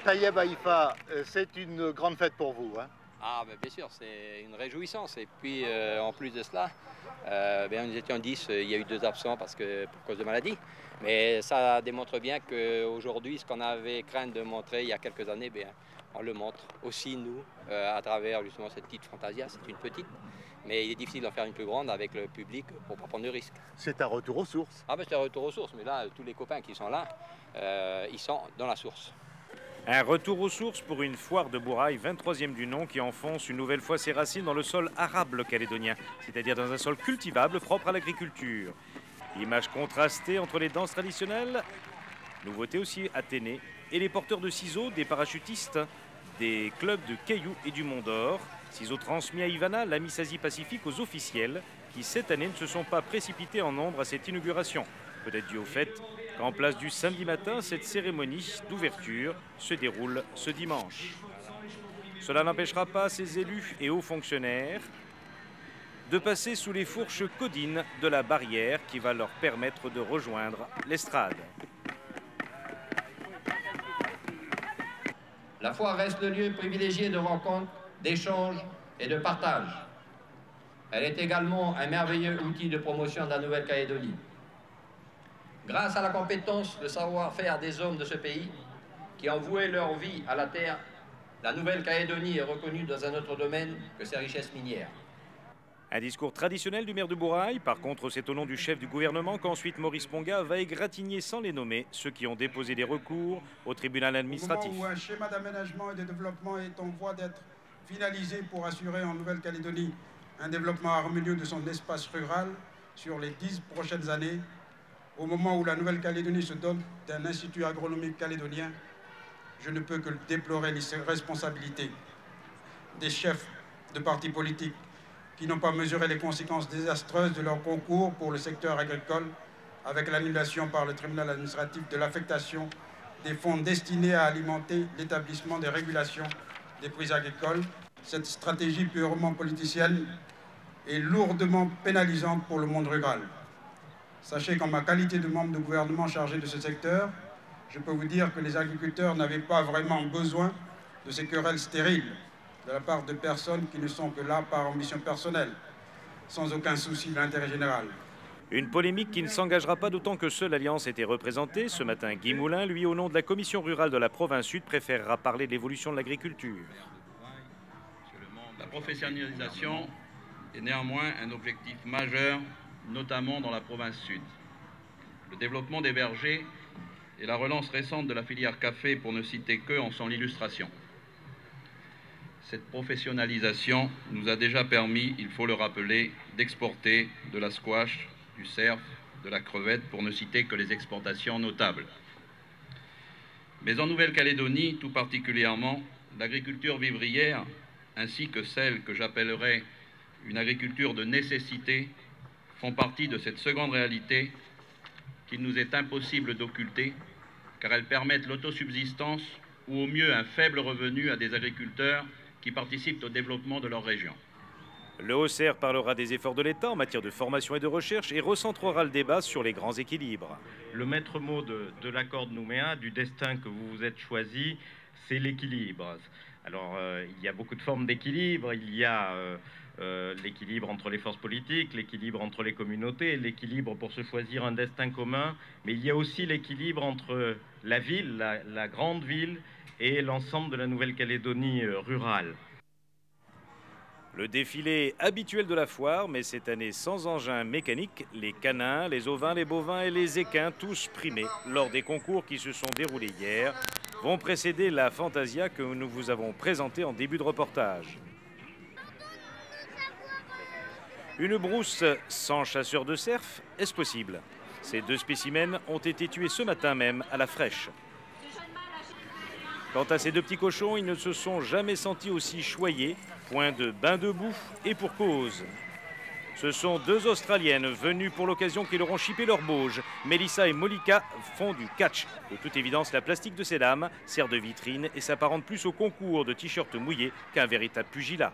Tayeb Haïfa, c'est une grande fête pour vous, hein? Ah, ben, bien sûr, c'est une réjouissance. Et puis, en plus de cela, nous étions 10, il y a eu 2 absents pour cause de maladie. Mais ça démontre bien qu'aujourd'hui, ce qu'on avait craint de montrer il y a quelques années, on le montre aussi, nous, à travers justement cette petite Fantasia. C'est une petite, mais il est difficile d'en faire une plus grande avec le public pour ne pas prendre de risques. C'est un retour aux sources. Ah, ben, c'est un retour aux sources, mais là, tous les copains qui sont là, ils sont dans la source. Un retour aux sources pour une foire de Bourail, 23e du nom, qui enfonce une nouvelle fois ses racines dans le sol arable calédonien, c'est-à-dire dans un sol cultivable propre à l'agriculture. Image contrastée entre les danses traditionnelles, nouveauté aussi Athénée, et les porteurs de ciseaux, des parachutistes, des clubs de Cailloux et du Mont d'Or. Ciseaux transmis à Ivana, l'ami Asie-Pacifique, aux officiels, qui cette année ne se sont pas précipités en nombre à cette inauguration. Peut-être dû au fait qu'en place du samedi matin, cette cérémonie d'ouverture se déroule ce dimanche. Cela n'empêchera pas ces élus et hauts fonctionnaires de passer sous les fourches codines de la barrière qui va leur permettre de rejoindre l'estrade. La foire reste le lieu privilégié de rencontres, d'échanges et de partage. Elle est également un merveilleux outil de promotion de la Nouvelle-Calédonie. Grâce à la compétence, le savoir-faire des hommes de ce pays qui ont voué leur vie à la terre, la Nouvelle-Calédonie est reconnue dans un autre domaine que ses richesses minières. Un discours traditionnel du maire de Bourail. Par contre, c'est au nom du chef du gouvernement qu'ensuite Maurice Ponga va égratigner sans les nommer ceux qui ont déposé des recours au tribunal administratif. Au moment où un schéma d'aménagement et de développement est en voie d'être finalisé pour assurer en Nouvelle-Calédonie un développement harmonieux de son espace rural sur les 10 prochaines années, au moment où la Nouvelle-Calédonie se dote d'un institut agronomique calédonien, je ne peux que déplorer les responsabilités des chefs de partis politiques qui n'ont pas mesuré les conséquences désastreuses de leur concours pour le secteur agricole avec l'annulation par le tribunal administratif de l'affectation des fonds destinés à alimenter l'établissement des régulations des prix agricoles. Cette stratégie purement politicienne est lourdement pénalisante pour le monde rural. Sachez qu'en ma qualité de membre de gouvernement chargé de ce secteur, je peux vous dire que les agriculteurs n'avaient pas vraiment besoin de ces querelles stériles de la part de personnes qui ne sont que là par ambition personnelle, sans aucun souci de l'intérêt général. Une polémique qui ne s'engagera pas d'autant que seule Alliance était représentée. Ce matin, Guy Moulin, lui, au nom de la commission rurale de la province sud, préférera parler de l'évolution de l'agriculture. La professionnalisation est néanmoins un objectif majeur, notamment dans la province sud. Le développement des vergers et la relance récente de la filière café, pour ne citer que, en sont l'illustration. Cette professionnalisation nous a déjà permis, il faut le rappeler, d'exporter de la squash, du cerf, de la crevette, pour ne citer que les exportations notables. Mais en Nouvelle-Calédonie, tout particulièrement, l'agriculture vivrière, ainsi que celle que j'appellerais une agriculture de nécessité, font partie de cette seconde réalité qu'il nous est impossible d'occulter, car elles permettent l'autosubsistance ou au mieux un faible revenu à des agriculteurs qui participent au développement de leur région. Le Haut-Serre parlera des efforts de l'État en matière de formation et de recherche et recentrera le débat sur les grands équilibres. Le maître mot de l'accord de Nouméa, du destin que vous vous êtes choisi, c'est l'équilibre. Alors, il y a beaucoup de formes d'équilibre. Il y a l'équilibre entre les forces politiques, l'équilibre entre les communautés, l'équilibre pour se choisir un destin commun. Mais il y a aussi l'équilibre entre la ville, la grande ville, et l'ensemble de la Nouvelle-Calédonie rurale. Le défilé habituel de la foire, mais cette année sans engin mécanique, les canins, les ovins, les bovins et les équins, tous primés lors des concours qui se sont déroulés hier, vont précéder la Fantasia que nous vous avons présentée en début de reportage. Une brousse sans chasseur de cerf, est-ce possible? Ces 2 spécimens ont été tués ce matin même à la fraîche. Quant à ces 2 petits cochons, ils ne se sont jamais sentis aussi choyés. Point de bain de boue et pour cause. Ce sont 2 Australiennes venues pour l'occasion qui leur ont chippé leur bauge. Mélissa et Molika font du catch. De toute évidence, la plastique de ces dames sert de vitrine et s'apparente plus au concours de t-shirts mouillés qu'un véritable pugilat.